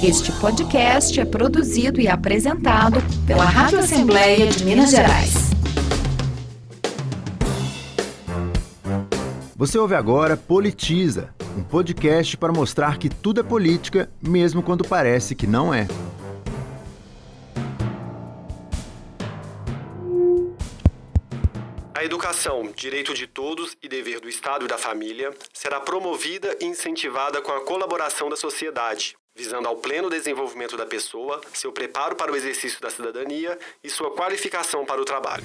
Este podcast é produzido e apresentado pela Rádio Assembleia de Minas Gerais. Você ouve agora Politiza, um podcast para mostrar que tudo é política, mesmo quando parece que não é. A educação, direito de todos e dever do Estado e da família, será promovida e incentivada com a colaboração da sociedade, visando ao pleno desenvolvimento da pessoa, seu preparo para o exercício da cidadania e sua qualificação para o trabalho.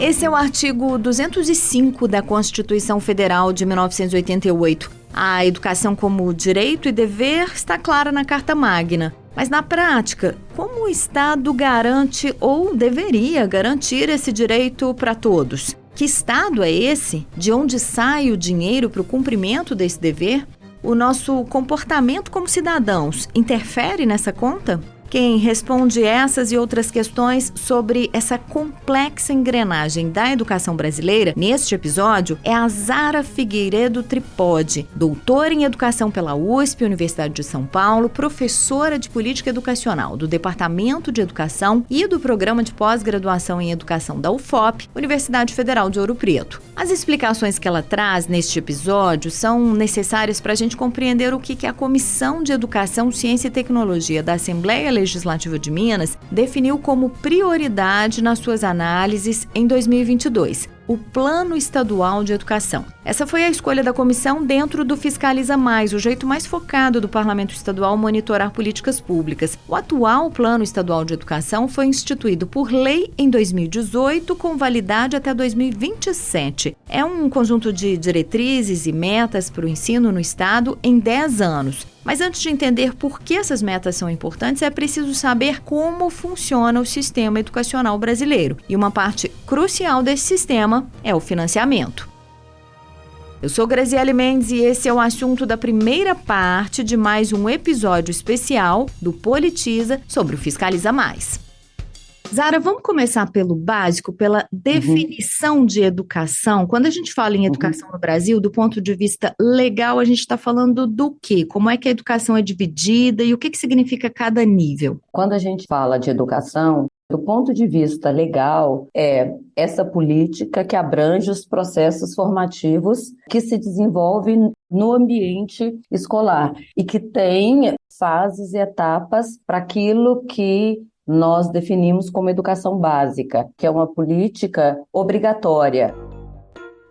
Esse é o artigo 205 da Constituição Federal de 1988. A educação como direito e dever está clara na Carta Magna. Mas na prática, como o Estado garante ou deveria garantir esse direito para todos? Que Estado é esse? De onde sai o dinheiro para o cumprimento desse dever? O nosso comportamento como cidadãos interfere nessa conta? Quem responde essas e outras questões sobre essa complexa engrenagem da educação brasileira, neste episódio, é a Zara Figueiredo Tripodi, doutora em educação pela USP, Universidade de São Paulo, professora de política educacional do Departamento de Educação e do Programa de Pós-Graduação em Educação da UFOP, Universidade Federal de Ouro Preto. As explicações que ela traz neste episódio são necessárias para a gente compreender o que a Comissão de Educação, Ciência e Tecnologia da Assembleia Legislativa de Minas definiu como prioridade nas suas análises em 2022, o Plano Estadual de Educação. Essa foi a escolha da comissão dentro do Fiscaliza Mais, o jeito mais focado do Parlamento Estadual monitorar políticas públicas. O atual Plano Estadual de Educação foi instituído por lei em 2018, com validade até 2027. É um conjunto de diretrizes e metas para o ensino no Estado em 10 anos. Mas antes de entender por que essas metas são importantes, é preciso saber como funciona o sistema educacional brasileiro. E uma parte crucial desse sistema é o financiamento. Eu sou Graziele Mendes e esse é o assunto da primeira parte de mais um episódio especial do Politiza sobre o Fiscaliza Mais. Zara, vamos começar pelo básico, pela definição de educação. Quando a gente fala em educação no Brasil, do ponto de vista legal, a gente está falando do quê? Como é que a educação é dividida e o que significa cada nível? Quando a gente fala de educação, do ponto de vista legal, é essa política que abrange os processos formativos que se desenvolvem no ambiente escolar e que tem fases e etapas para aquilo que nós definimos como educação básica, que é uma política obrigatória.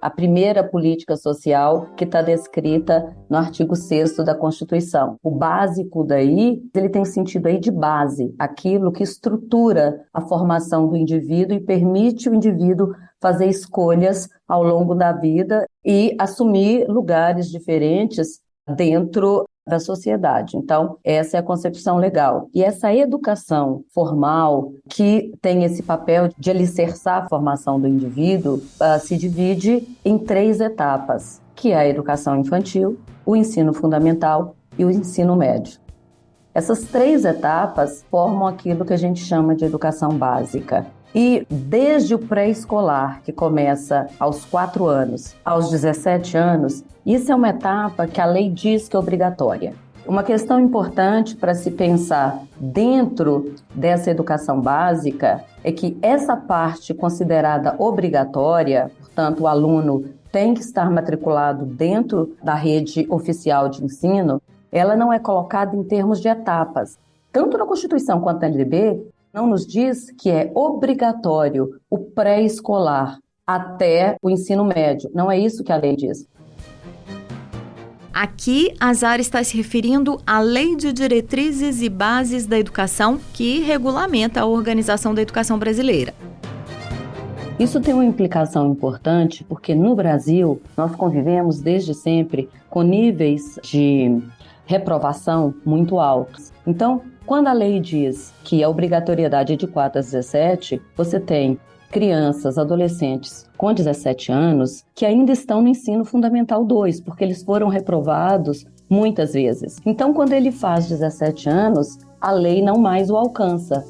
A primeira política social que está descrita no artigo 6º da Constituição. O básico daí, ele tem sentido aí de base, aquilo que estrutura a formação do indivíduo e permite o indivíduo fazer escolhas ao longo da vida e assumir lugares diferentes dentro da sociedade. Então, essa é a concepção legal. E essa educação formal, que tem esse papel de alicerçar a formação do indivíduo, se divide em 3 etapas, que é a educação infantil, o ensino fundamental e o ensino médio. Essas 3 etapas formam aquilo que a gente chama de educação básica. E desde o pré-escolar, que começa aos 4 anos, aos 17 anos, isso é uma etapa que a lei diz que é obrigatória. Uma questão importante para se pensar dentro dessa educação básica é que essa parte considerada obrigatória, portanto, o aluno tem que estar matriculado dentro da rede oficial de ensino, ela não é colocada em termos de etapas. Tanto na Constituição quanto na LDB, não nos diz que é obrigatório o pré-escolar até o ensino médio. Não é isso que a lei diz. Aqui, a Zara está se referindo à Lei de Diretrizes e Bases da Educação, que regulamenta a organização da educação brasileira. Isso tem uma implicação importante, porque no Brasil nós convivemos desde sempre com níveis de reprovação muito altos. Então, quando a lei diz que a obrigatoriedade é de 4 a 17, você tem crianças, adolescentes com 17 anos que ainda estão no ensino fundamental 2, porque eles foram reprovados muitas vezes. Então, quando ele faz 17 anos, a lei não mais o alcança.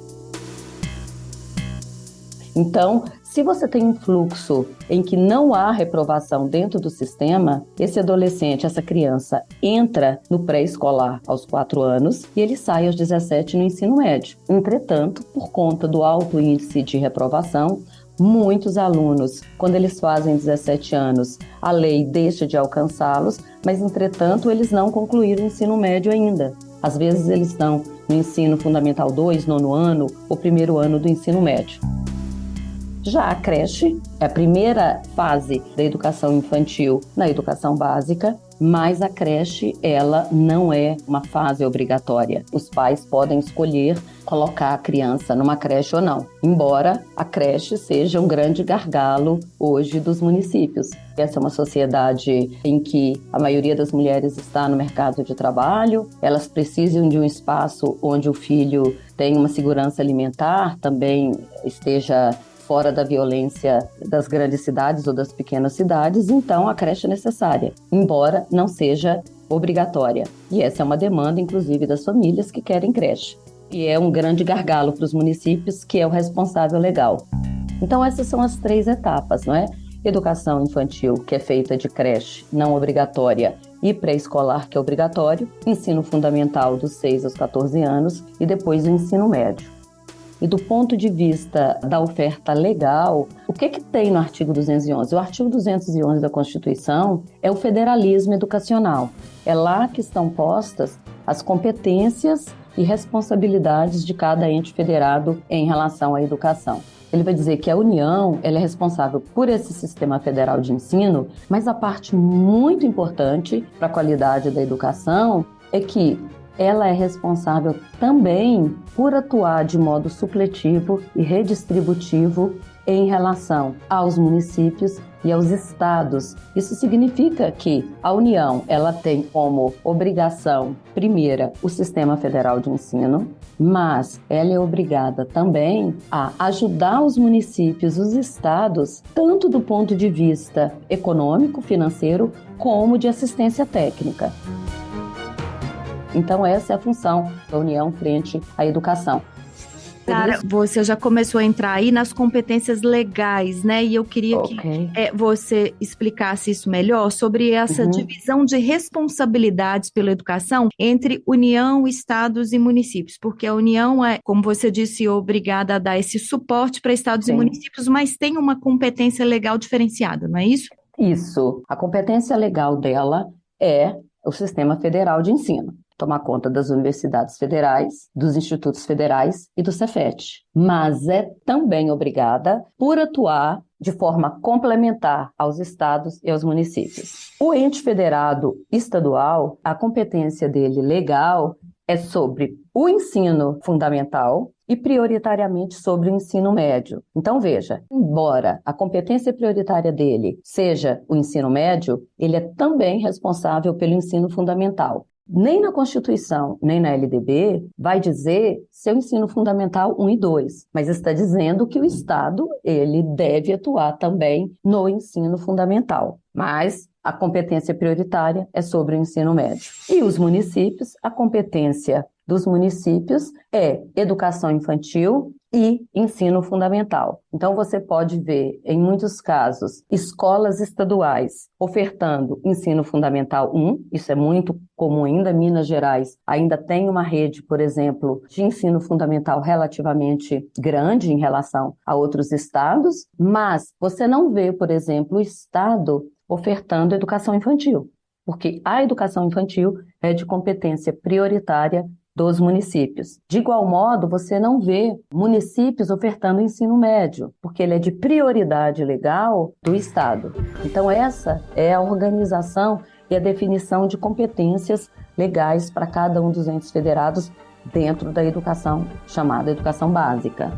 Então, se você tem um fluxo em que não há reprovação dentro do sistema, esse adolescente, essa criança, entra no pré-escolar aos 4 anos e ele sai aos 17 no ensino médio. Entretanto, por conta do alto índice de reprovação, muitos alunos, quando eles fazem 17 anos, a lei deixa de alcançá-los, mas, entretanto, eles não concluíram o ensino médio ainda. Às vezes, eles estão no ensino fundamental 2, 9º ano, ou 1º ano do ensino médio. Já a creche é a primeira fase da educação infantil na educação básica, mas a creche, ela não é uma fase obrigatória. Os pais podem escolher colocar a criança numa creche ou não, embora a creche seja um grande gargalo hoje dos municípios. Essa é uma sociedade em que a maioria das mulheres está no mercado de trabalho, elas precisam de um espaço onde o filho tenha uma segurança alimentar, também esteja fora da violência das grandes cidades ou das pequenas cidades, então a creche é necessária, embora não seja obrigatória. E essa é uma demanda, inclusive, das famílias que querem creche. E é um grande gargalo para os municípios, que é o responsável legal. Então essas são as 3 etapas, não é? Educação infantil, que é feita de creche não obrigatória, e pré-escolar, que é obrigatório, ensino fundamental dos 6 aos 14 anos e depois o ensino médio. E do ponto de vista da oferta legal, o que tem no artigo 211? O artigo 211 da Constituição é o federalismo educacional. É lá que estão postas as competências e responsabilidades de cada ente federado em relação à educação. Ele vai dizer que a União ela é responsável por esse sistema federal de ensino, mas a parte muito importante para a qualidade da educação é que ela é responsável também por atuar de modo supletivo e redistributivo em relação aos municípios e aos estados. Isso significa que a União ela tem como obrigação primeira o Sistema Federal de Ensino, mas ela é obrigada também a ajudar os municípios, os estados, tanto do ponto de vista econômico, financeiro, como de assistência técnica. Então, essa é a função da União frente à educação. Sara, você já começou a entrar aí nas competências legais, né? E eu queria que você explicasse isso melhor sobre essa divisão de responsabilidades pela educação entre União, estados e municípios. Porque a União é, como você disse, obrigada a dar esse suporte para estados e municípios, mas tem uma competência legal diferenciada, não é isso? Isso. A competência legal dela é o Sistema Federal de Ensino. Tomar conta das universidades federais, dos institutos federais e do Cefet. Mas é também obrigada por atuar de forma complementar aos estados e aos municípios. O ente federado estadual, a competência dele legal é sobre o ensino fundamental e prioritariamente sobre o ensino médio. Então, veja, embora a competência prioritária dele seja o ensino médio, ele é também responsável pelo ensino fundamental. Nem na Constituição, nem na LDB vai dizer seu ensino fundamental 1 e 2, mas está dizendo que o Estado ele deve atuar também no ensino fundamental. Mas a competência prioritária é sobre o ensino médio. E os municípios, a competência dos municípios é educação infantil e ensino fundamental. Então, você pode ver, em muitos casos, escolas estaduais ofertando ensino fundamental 1, isso é muito comum ainda, Minas Gerais ainda tem uma rede, por exemplo, de ensino fundamental relativamente grande em relação a outros estados, mas você não vê, por exemplo, o estado ofertando educação infantil, porque a educação infantil é de competência prioritária dos municípios. De igual modo, você não vê municípios ofertando ensino médio, porque ele é de prioridade legal do Estado. Então, essa é a organização e a definição de competências legais para cada um dos entes federados dentro da educação chamada educação básica.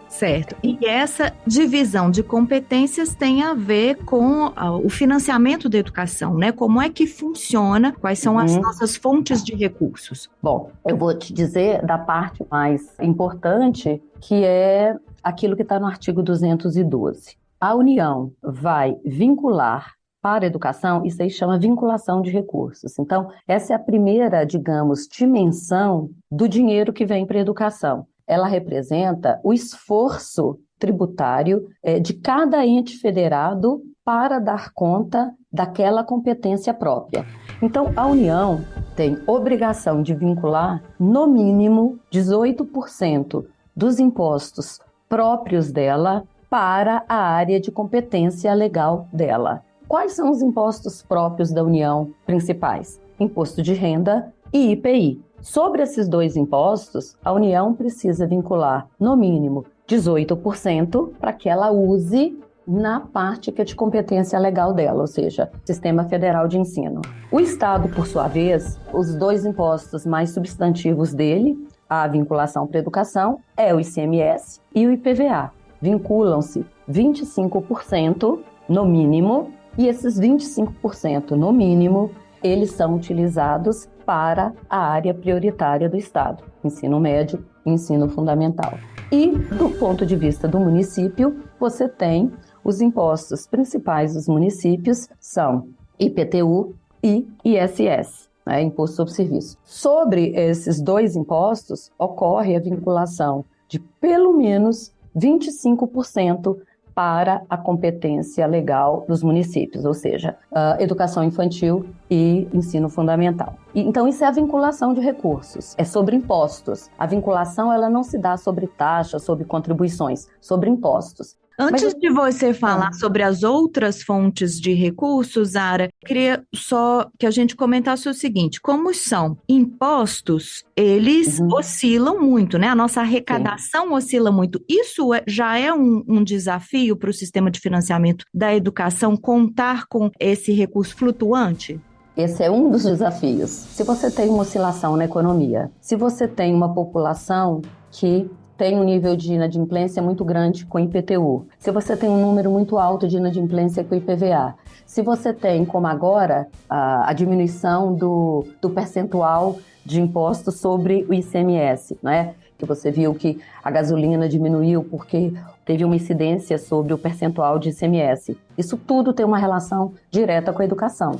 Certo. E essa divisão de competências tem a ver com o financiamento da educação, né? Como é que funciona? Quais são as nossas fontes de recursos? Bom, eu vou te dizer da parte mais importante, que é aquilo que está no artigo 212. A União vai vincular para a educação, isso aí chama vinculação de recursos. Então, essa é a primeira, digamos, dimensão do dinheiro que vem para a educação. Ela representa o esforço tributário de cada ente federado para dar conta daquela competência própria. Então, a União tem obrigação de vincular, no mínimo, 18% dos impostos próprios dela para a área de competência legal dela. Quais são os impostos próprios da União principais? Imposto de renda e IPI. Sobre esses dois impostos, a União precisa vincular, no mínimo, 18% para que ela use na parte que é de competência legal dela, ou seja, Sistema Federal de Ensino. O Estado, por sua vez, os dois impostos mais substantivos dele, a vinculação para a educação, é o ICMS e o IPVA. Vinculam-se 25% no mínimo, e esses 25% no mínimo, eles são utilizados para a área prioritária do Estado, ensino médio e ensino fundamental. E, do ponto de vista do município, você tem os impostos principais dos municípios são IPTU e ISS, Imposto sobre Serviço. Sobre esses dois impostos, ocorre a vinculação de pelo menos 25% para a competência legal dos municípios, ou seja, educação infantil e ensino fundamental. Então, isso é a vinculação de recursos, é sobre impostos. A vinculação ela não se dá sobre taxas, sobre contribuições, sobre impostos. Antes de você falar sobre as outras fontes de recursos, Zara, queria só que a gente comentasse o seguinte: como são impostos, eles oscilam muito, né? A nossa arrecadação oscila muito. Isso já é um desafio para o sistema de financiamento da educação, contar com esse recurso flutuante? Esse é um dos desafios. Se você tem uma oscilação na economia, se você tem uma população que tem um nível de inadimplência muito grande com IPTU, se você tem um número muito alto de inadimplência com IPVA, se você tem, como agora, a diminuição do percentual de impostos sobre o ICMS, né? Que você viu que a gasolina diminuiu porque teve uma incidência sobre o percentual de ICMS. Isso tudo tem uma relação direta com a educação.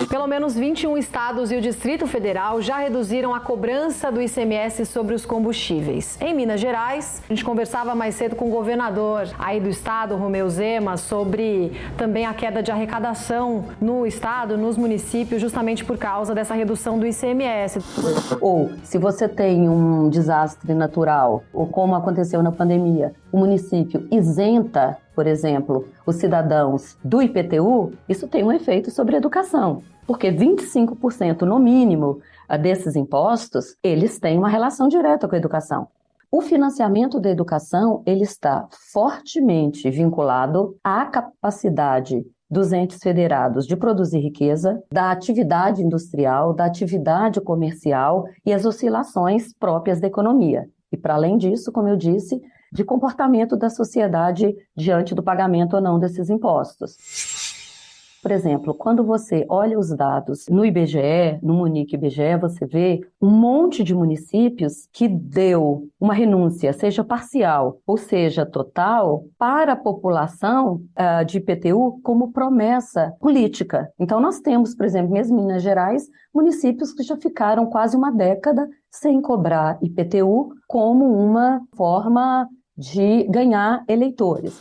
Pelo menos 21 estados e o Distrito Federal já reduziram a cobrança do ICMS sobre os combustíveis. Em Minas Gerais, a gente conversava mais cedo com o governador aí do estado, Romeu Zema, sobre também a queda de arrecadação no estado, nos municípios, justamente por causa dessa redução do ICMS. Ou, se você tem um desastre natural, ou como aconteceu na pandemia, o município isenta, por exemplo, os cidadãos do IPTU, isso tem um efeito sobre a educação, porque 25% no mínimo desses impostos, eles têm uma relação direta com a educação. O financiamento da educação, ele está fortemente vinculado à capacidade dos entes federados de produzir riqueza, da atividade industrial, da atividade comercial e as oscilações próprias da economia. E, para além disso, como eu disse, de comportamento da sociedade diante do pagamento ou não desses impostos. Por exemplo, quando você olha os dados no IBGE, no Munic IBGE, você vê um monte de municípios que deu uma renúncia, seja parcial ou seja total, para a população de IPTU como promessa política. Então nós temos, por exemplo, mesmo em Minas Gerais, municípios que já ficaram quase uma década sem cobrar IPTU como uma forma de ganhar eleitores.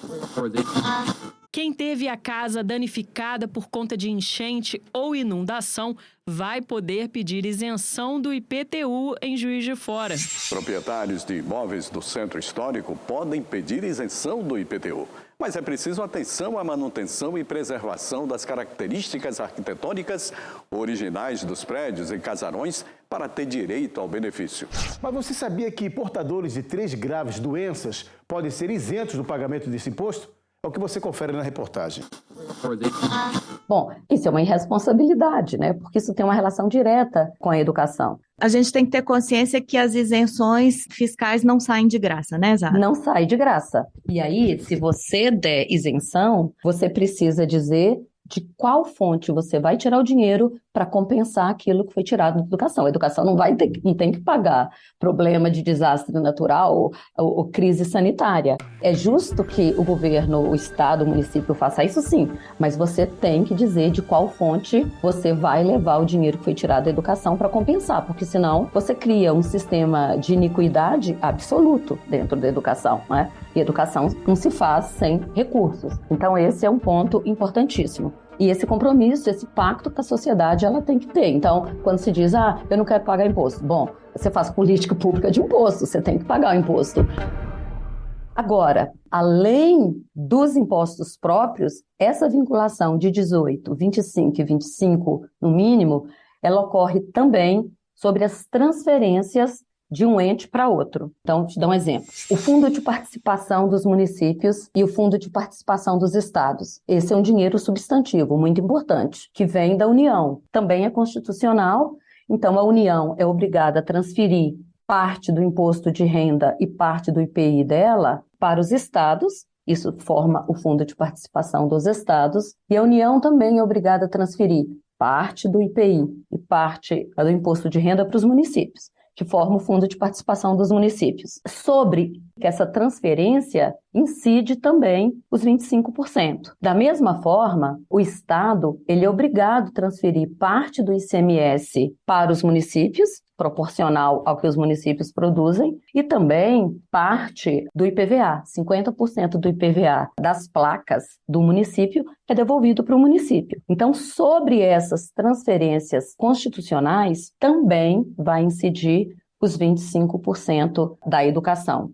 Quem teve a casa danificada por conta de enchente ou inundação vai poder pedir isenção do IPTU em Juiz de Fora. Proprietários de imóveis do centro histórico podem pedir isenção do IPTU, mas é preciso atenção à manutenção e preservação das características arquitetônicas originais dos prédios e casarões para ter direito ao benefício. Mas você sabia que portadores de 3 graves doenças podem ser isentos do pagamento desse imposto? É o que você confere na reportagem. Bom, isso é uma irresponsabilidade, né? Porque isso tem uma relação direta com a educação. A gente tem que ter consciência que as isenções fiscais não saem de graça, né, Zara? Não sai de graça. E aí, se você der isenção, você precisa dizer de qual fonte você vai tirar o dinheiro para compensar aquilo que foi tirado da educação. A educação não tem que pagar problema de desastre natural ou crise sanitária. É justo que o governo, o estado, o município faça isso sim, mas você tem que dizer de qual fonte você vai levar o dinheiro que foi tirado da educação para compensar, porque senão você cria um sistema de iniquidade absoluto dentro da educação, né? E educação não se faz sem recursos. Então, esse é um ponto importantíssimo. E esse compromisso, esse pacto que a sociedade ela tem que ter. Então, quando se diz, eu não quero pagar imposto. Bom, você faz política pública de imposto, você tem que pagar o imposto. Agora, além dos impostos próprios, essa vinculação de 18, 25 e 25, no mínimo, ela ocorre também sobre as transferências de um ente para outro. Então, te dar um exemplo. O Fundo de Participação dos Municípios e o Fundo de Participação dos Estados. Esse é um dinheiro substantivo, muito importante, que vem da União. Também é constitucional, então a União é obrigada a transferir parte do imposto de renda e parte do IPI dela para os estados. Isso forma o Fundo de Participação dos Estados. E a União também é obrigada a transferir parte do IPI e parte do imposto de renda para os municípios, que forma o Fundo de Participação dos Municípios. Sobre essa transferência, incide também os 25%. Da mesma forma, o Estado ele é obrigado a transferir parte do ICMS para os municípios, proporcional ao que os municípios produzem, e também parte do IPVA. 50% do IPVA das placas do município é devolvido para o município. Então, sobre essas transferências constitucionais, também vai incidir os 25% da educação.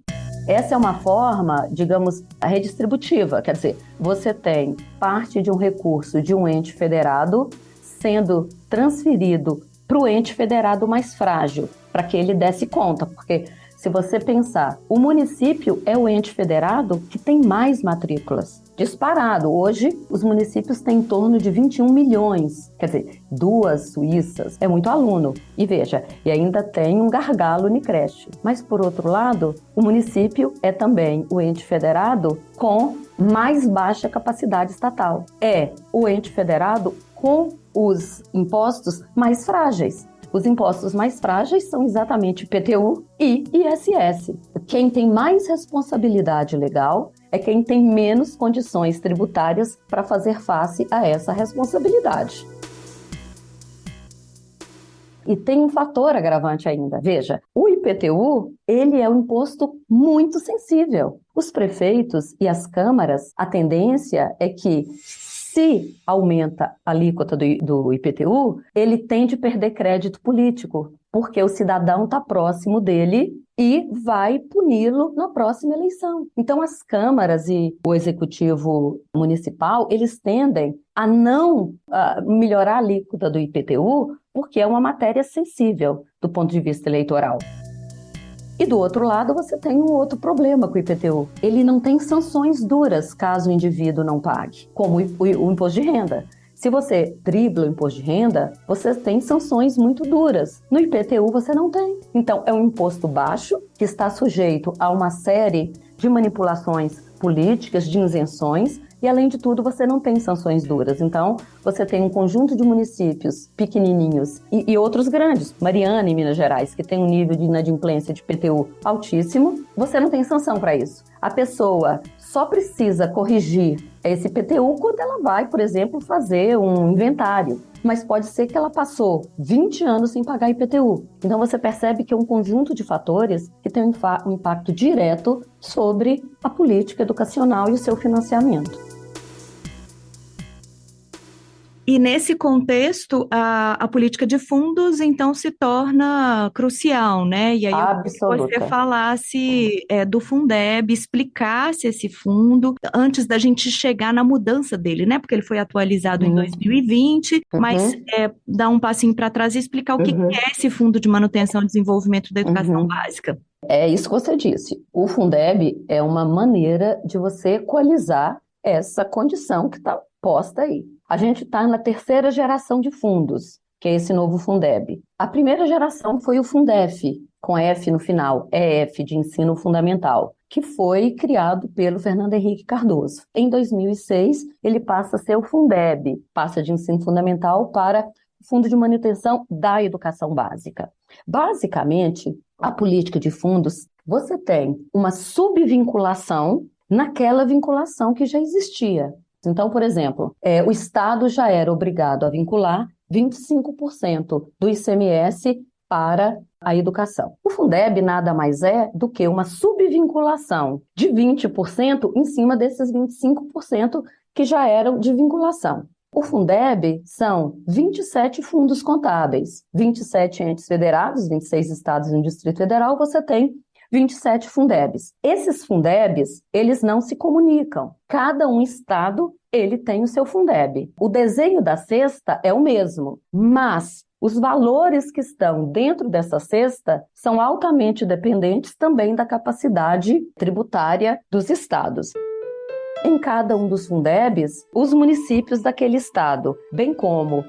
Essa é uma forma, digamos, redistributiva, quer dizer, você tem parte de um recurso de um ente federado sendo transferido para o ente federado mais frágil, para que ele desse conta, porque se você pensar, o município é o ente federado que tem mais matrículas, disparado. Hoje, os municípios têm em torno de 21 milhões, quer dizer, 2 Suíças, é muito aluno. E veja, e ainda tem um gargalo no creche. Mas, por outro lado, o município é também o ente federado com mais baixa capacidade estatal. É o ente federado com os impostos mais frágeis. Os impostos mais frágeis são exatamente IPTU e ISS. Quem tem mais responsabilidade legal é quem tem menos condições tributárias para fazer face a essa responsabilidade. E tem um fator agravante ainda. Veja, o IPTU, ele é um imposto muito sensível. Os prefeitos e as câmaras, a tendência é que se aumenta a alíquota do IPTU, ele tende a perder crédito político, porque o cidadão está próximo dele e vai puni-lo na próxima eleição. Então, as câmaras e o executivo municipal, eles tendem a não melhorar a alíquota do IPTU, porque é uma matéria sensível do ponto de vista eleitoral. E do outro lado, você tem um outro problema com o IPTU. Ele não tem sanções duras caso o indivíduo não pague, como o imposto de renda. Se você dribla o imposto de renda, você tem sanções muito duras. No IPTU, você não tem. Então, é um imposto baixo que está sujeito a uma série de manipulações políticas, de isenções, e, além de tudo, você não tem sanções duras. Então, você tem um conjunto de municípios pequenininhos e outros grandes, Mariana, em Minas Gerais, que tem um nível de inadimplência de IPTU altíssimo, você não tem sanção para isso. A pessoa só precisa corrigir esse IPTU quando ela vai, por exemplo, fazer um inventário. Mas pode ser que ela passou 20 anos sem pagar IPTU. Então, você percebe que é um conjunto de fatores que tem um impacto direto sobre a política educacional e o seu financiamento. E nesse contexto, a política de fundos, então, se torna crucial, né? E aí eu queria que você falasse do Fundeb, explicasse esse fundo, antes da gente chegar na mudança dele, né? Porque ele foi atualizado em 2020, mas dar um passinho para trás e explicar o que é esse Fundo de Manutenção e Desenvolvimento da Educação Básica. É isso que você disse. O Fundeb é uma maneira de você equalizar essa condição que está posta aí. A gente está na terceira geração de fundos, que é esse novo Fundeb. A primeira geração foi o Fundef, com F no final, EF, de Ensino Fundamental, que foi criado pelo Fernando Henrique Cardoso. Em 2006, ele passa a ser o Fundeb, passa de Ensino Fundamental para o Fundo de Manutenção da Educação Básica. Basicamente, a política de fundos, você tem uma subvinculação naquela vinculação que já existia. Então, por exemplo, o Estado já era obrigado a vincular 25% do ICMS para a educação. O Fundeb nada mais é do que uma subvinculação de 20% em cima desses 25% que já eram de vinculação. O Fundeb são 27 fundos contábeis, 27 entes federados, 26 estados e um Distrito Federal, você tem 27 Fundebs. Esses Fundebs, eles não se comunicam. Cada um estado, ele tem o seu Fundeb. O desenho da cesta é o mesmo, mas os valores que estão dentro dessa cesta são altamente dependentes também da capacidade tributária dos estados. Em cada um dos Fundebs, os municípios daquele estado, bem como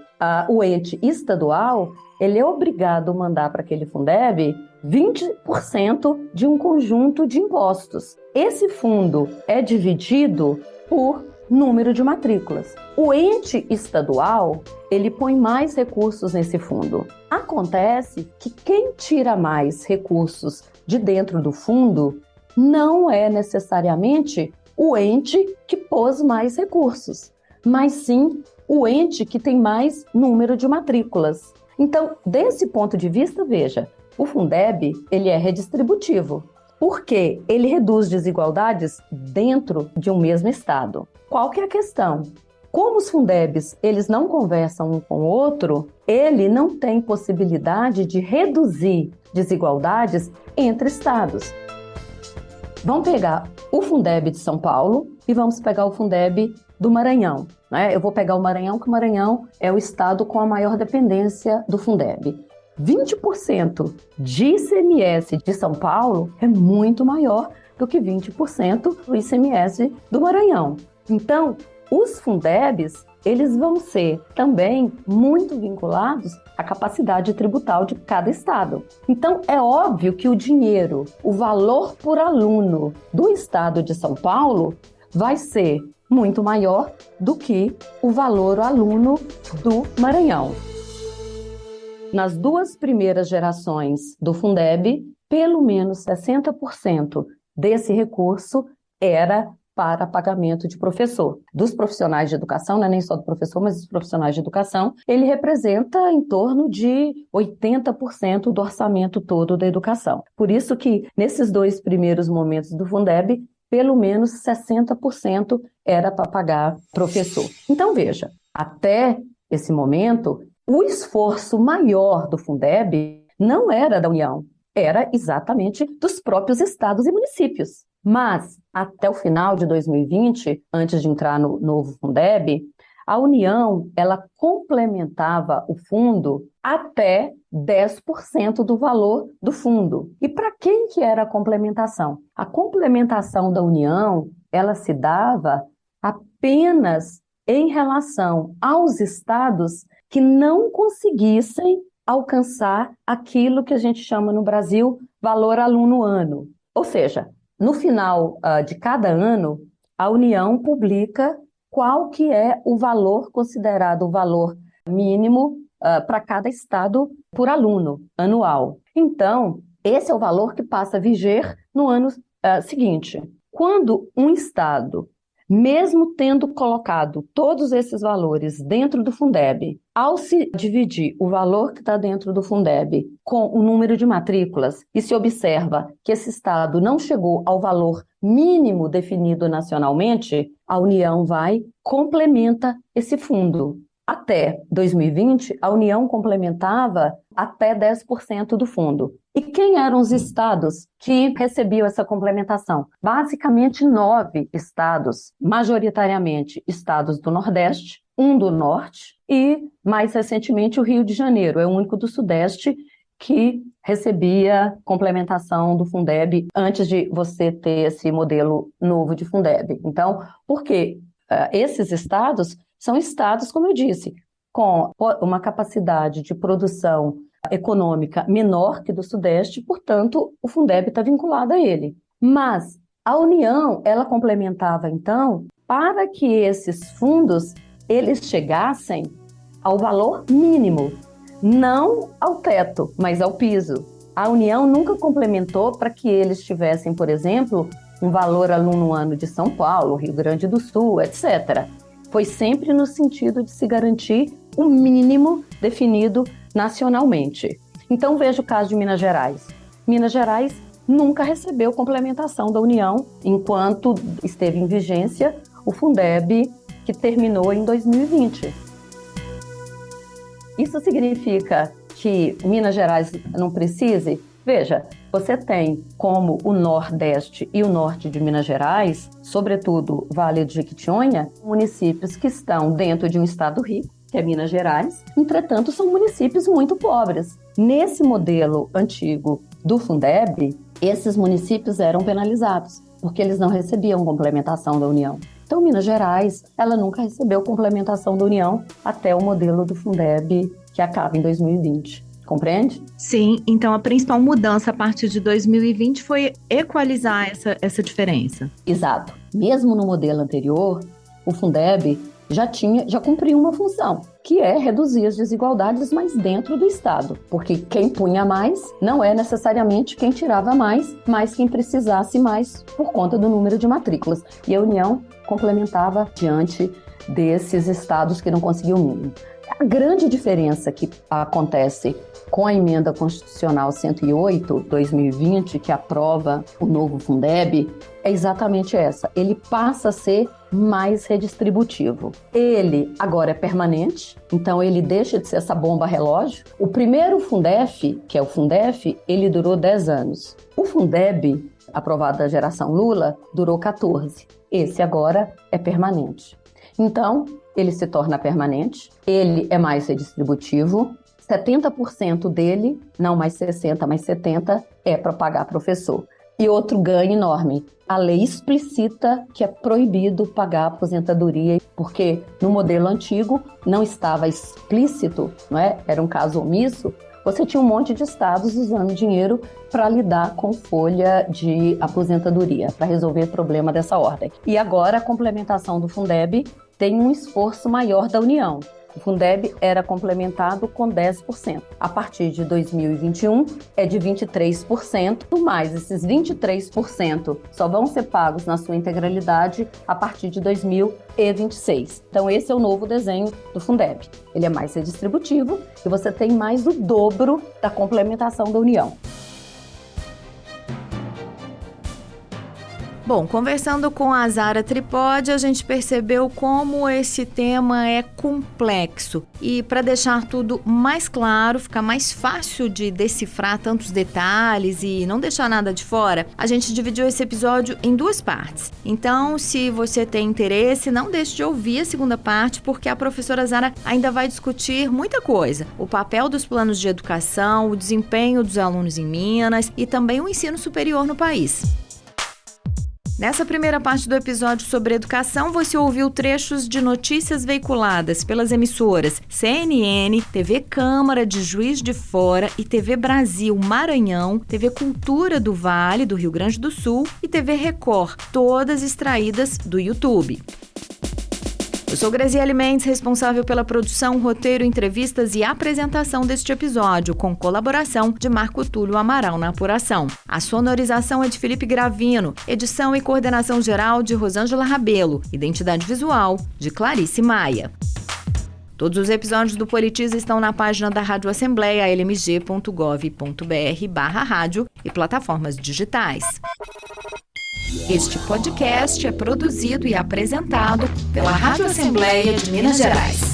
o ente estadual, ele é obrigado a mandar para aquele Fundeb 20% de um conjunto de impostos. Esse fundo é dividido por número de matrículas. O ente estadual, ele põe mais recursos nesse fundo. Acontece que quem tira mais recursos de dentro do fundo não é necessariamente o ente que pôs mais recursos, mas sim o ente que tem mais número de matrículas. Então, desse ponto de vista, veja, o Fundeb, ele é redistributivo, porque ele reduz desigualdades dentro de um mesmo estado. Qual que é a questão? Como os Fundebs, eles não conversam um com o outro, ele não tem possibilidade de reduzir desigualdades entre estados. Vamos pegar o Fundeb de São Paulo e vamos pegar o Fundeb do Maranhão, né? Eu vou pegar o Maranhão, que o Maranhão é o estado com a maior dependência do Fundeb. 20% de ICMS de São Paulo é muito maior do que 20% do ICMS do Maranhão. Então, os Fundebs, eles vão ser também muito vinculados à capacidade tributal de cada estado. Então, é óbvio que o dinheiro, o valor por aluno do estado de São Paulo vai ser muito maior do que o valor aluno do Maranhão. Nas duas primeiras gerações do Fundeb, pelo menos 60% desse recurso era para pagamento de professor. Dos profissionais de educação, não é nem só do professor, mas dos profissionais de educação, ele representa em torno de 80% do orçamento todo da educação. Por isso que, nesses dois primeiros momentos do Fundeb, pelo menos 60% era para pagar professor. Então, veja, até esse momento, o esforço maior do Fundeb não era da União, era exatamente dos próprios estados e municípios. Mas, até o final de 2020, antes de entrar no novo Fundeb, a União, ela complementava o fundo até 10% do valor do fundo. E para quem que era a complementação? A complementação da União, ela se dava apenas em relação aos estados que não conseguissem alcançar aquilo que a gente chama no Brasil valor aluno ano. Ou seja, no final de cada ano, a União publica qual que é o valor considerado o valor mínimo para cada estado por aluno anual. Então, esse é o valor que passa a viger no ano seguinte. Quando um estado, mesmo tendo colocado todos esses valores dentro do Fundeb, ao se dividir o valor que está dentro do Fundeb com o número de matrículas e se observa que esse estado não chegou ao valor mínimo definido nacionalmente, a União complementa esse fundo. Até 2020, a União complementava até 10% do fundo. E quem eram os estados que recebiam essa complementação? Basicamente 9 estados, majoritariamente estados do Nordeste, um do Norte e, mais recentemente, o Rio de Janeiro. É o único do Sudeste que recebia complementação do Fundeb antes de você ter esse modelo novo de Fundeb. Então, por quê? Esses estados são estados, como eu disse, com uma capacidade de produção econômica menor que do Sudeste, portanto, o Fundeb está vinculado a ele. Mas a União, ela complementava, então, para que esses fundos eles chegassem ao valor mínimo, não ao teto, mas ao piso. A União nunca complementou para que eles tivessem, por exemplo, um valor aluno ano de São Paulo, Rio Grande do Sul, etc. Foi sempre no sentido de se garantir o mínimo definido nacionalmente. Então veja o caso de Minas Gerais. Minas Gerais nunca recebeu complementação da União enquanto esteve em vigência o Fundeb, que terminou em 2020. Isso significa que Minas Gerais não precise? Veja, você tem como o Nordeste e o Norte de Minas Gerais, sobretudo Vale do Jequitinhonha, municípios que estão dentro de um estado rico, que é Minas Gerais, entretanto são municípios muito pobres. Nesse modelo antigo do Fundeb, esses municípios eram penalizados, porque eles não recebiam complementação da União. Então, Minas Gerais, ela nunca recebeu complementação da União até o modelo do Fundeb, que acaba em 2020. Compreende? Sim, então a principal mudança a partir de 2020 foi equalizar essa diferença. Exato. Mesmo no modelo anterior, o Fundeb já cumpria uma função, que é reduzir as desigualdades, mas dentro do Estado. Porque quem punha mais não é necessariamente quem tirava mais, mas quem precisasse mais por conta do número de matrículas. E a União complementava diante desses estados que não conseguiam o mínimo. A grande diferença que acontece com a emenda constitucional 108/2020, que aprova o novo Fundeb, é exatamente essa. Ele passa a ser mais redistributivo. Ele agora é permanente, então ele deixa de ser essa bomba relógio. O primeiro Fundef, que é o Fundef, ele durou 10 anos. O Fundeb, aprovado da geração Lula, durou 14. Esse agora é permanente. Então, ele se torna permanente, ele é mais redistributivo, 70% dele, não mais 60%, mais 70%, é para pagar professor. E outro ganho enorme, a lei explicita que é proibido pagar aposentadoria, porque no modelo antigo não estava explícito, não é? Era um caso omisso. Você tinha um monte de estados usando dinheiro para lidar com folha de aposentadoria, para resolver o problema dessa ordem. E agora a complementação do Fundeb tem um esforço maior da União. O Fundeb era complementado com 10%. A partir de 2021 é de 23%, mas esses 23% só vão ser pagos na sua integralidade a partir de 2026. Então esse é o novo desenho do Fundeb. Ele é mais redistributivo e você tem mais do dobro da complementação da União. Bom, conversando com a Zara Tripodi, a gente percebeu como esse tema é complexo. E para deixar tudo mais claro, ficar mais fácil de decifrar tantos detalhes e não deixar nada de fora, a gente dividiu esse episódio em 2 partes. Então, se você tem interesse, não deixe de ouvir a segunda parte, porque a professora Zara ainda vai discutir muita coisa. O papel dos planos de educação, o desempenho dos alunos em Minas e também o ensino superior no país. Nessa primeira parte do episódio sobre educação, você ouviu trechos de notícias veiculadas pelas emissoras CNN, TV Câmara de Juiz de Fora e TV Brasil Maranhão, TV Cultura do Vale do Rio Grande do Sul e TV Record, todas extraídas do YouTube. Eu sou Graziele Mendes, responsável pela produção, roteiro, entrevistas e apresentação deste episódio, com colaboração de Marco Túlio Amaral na apuração. A sonorização é de Felipe Gravino, edição e coordenação geral de Rosângela Rabelo, identidade visual de Clarice Maia. Todos os episódios do Politiza estão na página da Rádio Assembleia, lmg.gov.br/rádio e plataformas digitais. Este podcast é produzido e apresentado pela Rádio Assembleia de Minas Gerais.